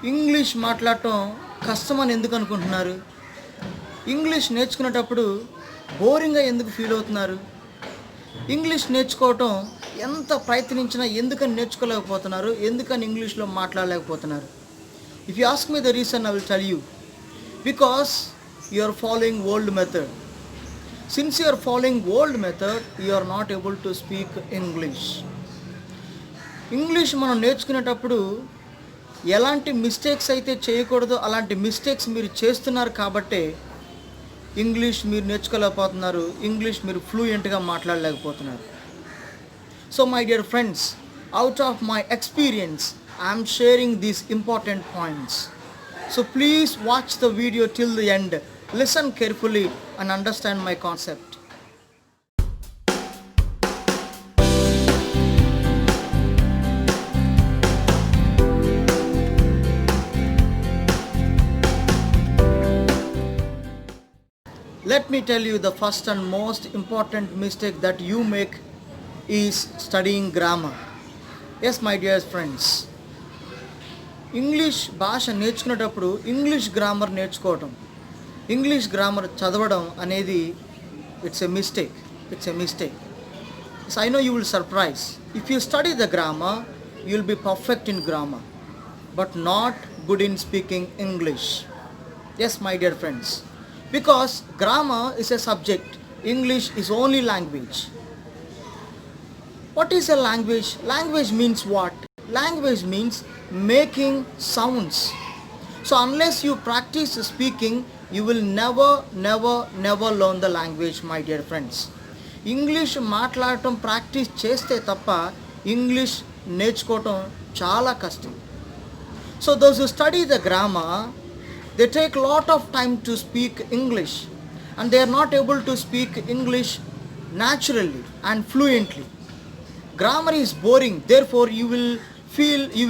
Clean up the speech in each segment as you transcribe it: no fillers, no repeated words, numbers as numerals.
English మాట్లాడటం కష్టమని ఎందుకు అనుకుంటున్నారు? ఇంగ్లీష్ నేర్చుకునేటప్పుడు బోరింగ్గా ఎందుకు ఫీల్ అవుతున్నారు? ఇంగ్లీష్ నేర్చుకోవటం ఎంత ప్రయత్నించినా ఎందుకని నేర్చుకోలేకపోతున్నారు? ఎందుకని ఇంగ్లీష్లో మాట్లాడలేకపోతున్నారు? If you ask me the reason, I will tell you. Because you are following old method. Since you are following old method, you are not able to speak English. English మనం నేర్చుకునేటప్పుడు ఎలాంటి మిస్టేక్స్ అయితే చేయకూడదో అలాంటి mistakes మీరు చేస్తున్నారు కాబట్టే English మీరు నేర్చుకోలేకపోతున్నారు, ఇంగ్లీష్ మీరు ఫ్లూయెంట్గా మాట్లాడలేకపోతున్నారు. So my dear friends, out of my experience I'm sharing these important points. So please watch the video till the end. Listen carefully and understand my concept. Let me tell you, the first and most important mistake that you make is studying grammar. Yes, my dear friends, English భాష నేర్చుకునేటప్పుడు English grammar నేర్చుకోవటం, English grammar చదవడం అనేది it's a mistake. So I know you will surprise. If you study the grammar, you will be perfect in grammar, but not good in speaking English. Yes, my dear friends. Because grammar is a subject, English is only language. What is a language? Language means what? Language means making sounds. So unless you practice speaking, you will never learn the language, my dear friends. English మాట్లాడటం practice చేస్తే తప్ప English నేర్చుకోవటం చాలా కష్టం. So those who study the grammar, they take a lot of time to speak English and they are not able to speak English naturally and fluently. Grammar is boring, therefore you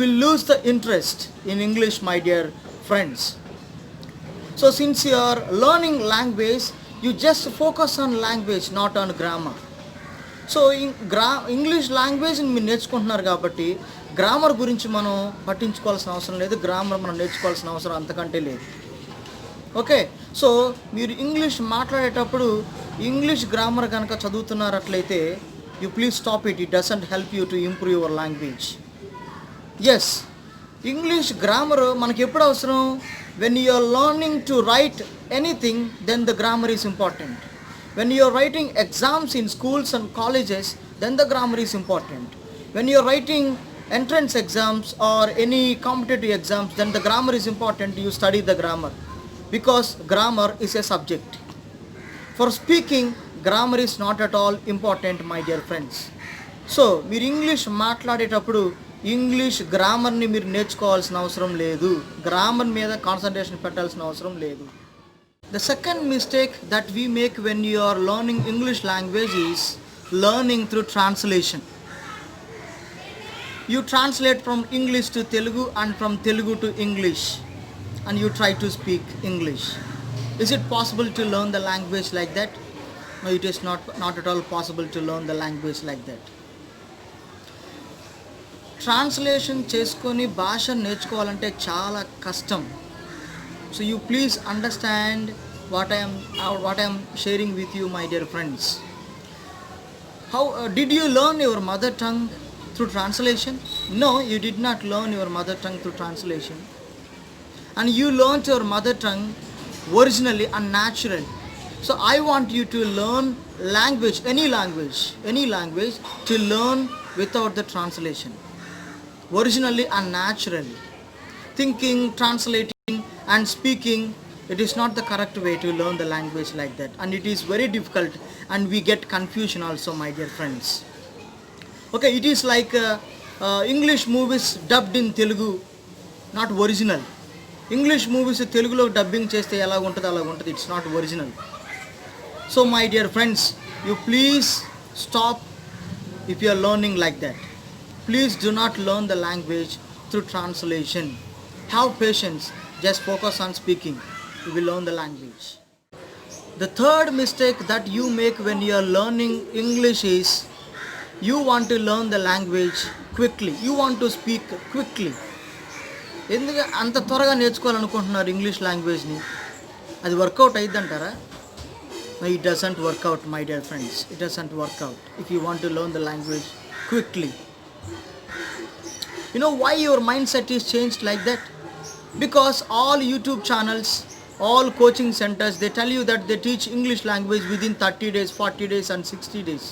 will lose the interest in English, my dear friends. So since you are learning language, you just focus on language, not on grammar. So English లాంగ్వేజ్ని మీరు నేర్చుకుంటున్నారు కాబట్టి grammar గురించి మనం పట్టించుకోవాల్సిన అవసరం లేదు, grammar మనం నేర్చుకోవాల్సిన అవసరం అంతకంటే లేదు. ఓకే, సో మీరు ఇంగ్లీష్ మాట్లాడేటప్పుడు ఇంగ్లీష్ గ్రామర్ కనుక చదువుతున్నట్లయితే you please stop it. It doesn't help you to improve your language. Yes, English grammar మనకి ఎప్పుడు అవసరం? When you are learning to write anything, then the grammar is important. When you are writing exams in schools and colleges, then the grammar is important. When you are writing entrance exams or any competitive exams, then the grammar is important. You study the grammar because grammar is a subject. For speaking, grammar is not at all important, my dear friends. So మీరు English మాట్లాడేటప్పుడు English గ్రామర్ని మీరు నేర్చుకోవాల్సిన అవసరం లేదు, grammar మీద concentration పెట్టాల్సిన అవసరం లేదు. The second mistake that we make when you are learning English language is learning through translation. You translate from English to Telugu and from Telugu to English and you try to speak English. Is it possible to learn the language like that? No, it is not at all possible to learn the language like that. Translation చేసుకొని భాష నేర్చుకోవాలంటే చాలా కష్టం. So you please understand what I am sharing with you, my dear friends. How did you learn your mother tongue through translation? No, you did not learn your mother tongue through translation. And you learned your mother tongue originally and naturally. So I want you to learn language, any language to learn without the translation, originally and naturally. Thinking, translating and speaking, it is not the correct way to learn the language like that, and it is very difficult and we get confusion also, my dear friends. Okay, it is like English movies dubbed in Telugu, not original. English movies Telugulo dubbing cheste ela untadi, it's not original. So my dear friends, you please stop if you are learning like that. Please do not learn the language through translation. Have patience, just focus on speaking. You will learn the language. The third mistake that you make when you are learning English is you want to learn the language quickly. You want to speak quickly. ఎందుకు అంత త్వరగా నేర్చుకోవాలనుకుంటున్నారు English లాంగ్వేజ్ని? అది work out అయిద్దంటారా? It doesn't work out, my dear friends. It doesn't work out if you want to learn the language quickly. You know why your mindset is changed like that? Because all YouTube channels, all coaching centers, they tell you that they teach English language within 30 days, 40 days and 60 days.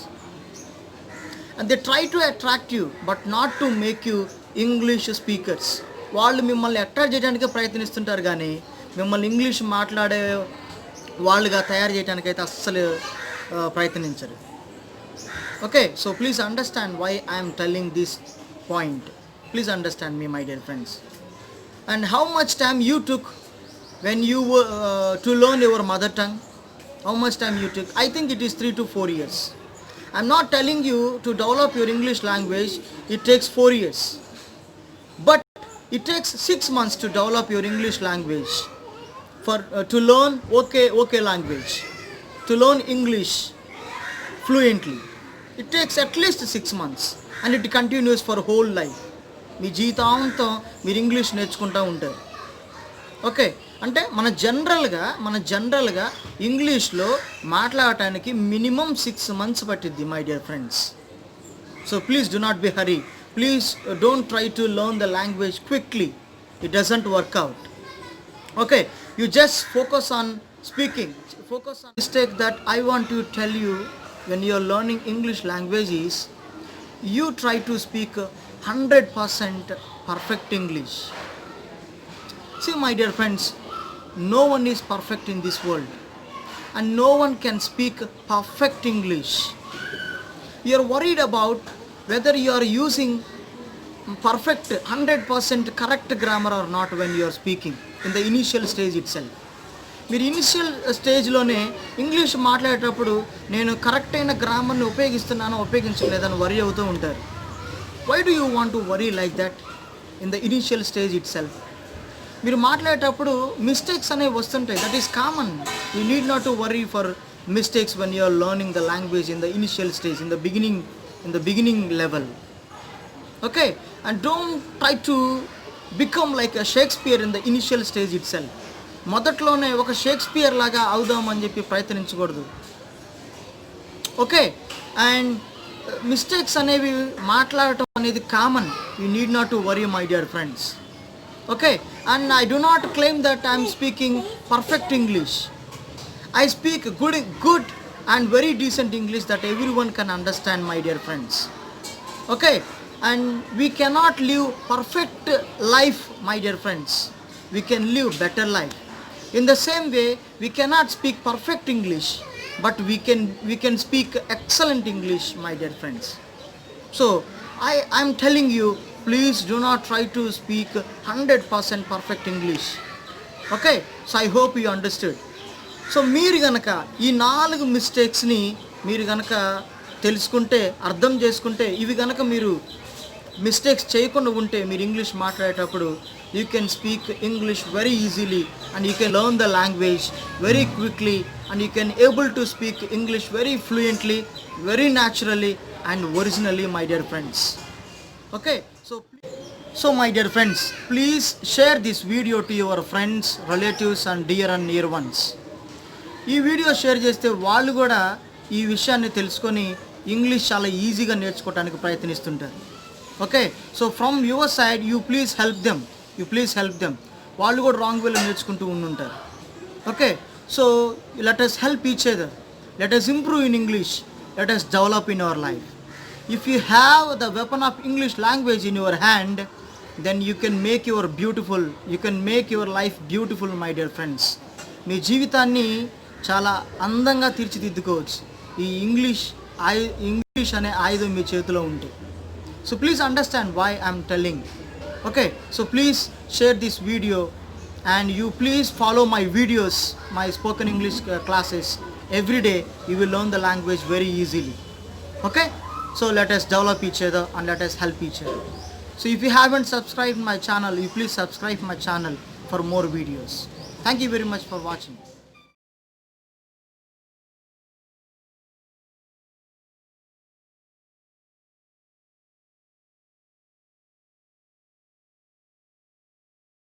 And they try to attract you, but not to make you English speakers. వాళ్ళు మిమ్మల్ని attract చేయడానికి ప్రయత్నిస్తుంటారు కానీ మిమ్మల్ని English మాట్లాడే వాళ్ళుగా తయారు చేయడానికైతే అస్సలు ప్రయత్నించరు. Okay, so please understand why I'm telling this point. Please understand me, my dear friends. And how much time you took when you to learn your mother tongue? How much time you took? I think it is 3 to 4 years. I'm not telling you to develop your English language it takes 4 years, but it takes 6 months to develop your English language. For to learn okay language, to learn English fluently, it takes at least 6 months, and it continues for whole life. మీ జీవితాంతం మీరు English నేర్చుకుంటూ ఉంటారు. Okay, అంటే మన జనరల్గా ఇంగ్లీష్లో మాట్లాడటానికి minimum 6 months పట్టిద్ది, my dear friends. So please do not be hurry. Please don't try to learn the language quickly. It doesn't work out. Okay, you just focus on speaking. Focus on mistake that I want to tell you when you are learning English language is you try to speak 100% perfect English. See, my dear friends, no one is perfect in this world, and no one can speak perfect English. You are worried about whether you are using perfect 100% correct grammar or not when you are speaking in the initial stage itself. మీరు initial స్టేజ్లోనే English మాట్లాడేటప్పుడు నేను correct అయిన గ్రామర్ని ఉపయోగించలేదని worry అవుతూ ఉంటారు. Why do you want to worry like that in the initial stage itself? మీరు మాట్లాడేటప్పుడు మిస్టేక్స్ అనేవి వస్తుంటాయి. That is common. You need not to worry for mistakes when you are learning the language in the initial stage, in the beginning level. Okay, and don't try to become like a Shakespeare in the initial stage itself. మొదట్లోనే ఒక Shakespeare లాగా అవుదామని చెప్పి ప్రయత్నించకూడదు. Okay, and mistakes అనేవి మాట్లాడటం అనేది common. You need not to worry, my dear friends. Okay, and I do not claim that I'm speaking perfect English. I speak good and very decent English that everyone can understand, my dear friends. Okay, and we cannot live perfect life, my dear friends. We can live better life. In the same way, we cannot speak perfect English, but we can speak excellent English, my dear friends. So I am telling you, please do not try to speak 100% perfect English. Okay, so I hope you understood. So మీరు కనుక ఈ 4 మిస్టేక్స్ని మీరు కనుక తెలుసుకుంటే, అర్థం చేసుకుంటే, ఇవి కనుక మీరు మిస్టేక్స్ చేయకుండా ఉంటే మీరు ఇంగ్లీష్ మాట్లాడేటప్పుడు you can speak English very easily and you can learn the language very quickly and you can able to speak English very fluently, very naturally and originally, my dear friends. Okay, so my dear friends, please share this video to your friends, relatives and dear and near ones. ఈ video share చేస్తే వాళ్ళు కూడా ఈ విషయాన్ని తెలుసుకొని English చాలా ఈజీగా నేర్చుకోవడానికి ప్రయత్నిస్తుంటారు. Okay, so from your side you please help them. వాళ్ళు కూడా రాంగ్ వేలో నేర్చుకుంటూ ఉండుంటారు. Okay, so let us help each other. Let us improve in English. Let us develop in our life. If you have the weapon of English language in your hand, then you can make your life beautiful, my dear friends. మీ జీవితాన్ని చాలా అందంగా తీర్చిదిద్దుకోవచ్చు ఈ English అనే ఆయుధం మీ చేతిలో ఉంటే. So please understand why I'm telling. Okay, so please share this video and you please follow my videos, my spoken English classes. Every day you will learn the language very easily. Okay, so let us develop each other and let us help each other. So if you haven't subscribed my channel, you please subscribe my channel for more videos. Thank you very much for watching.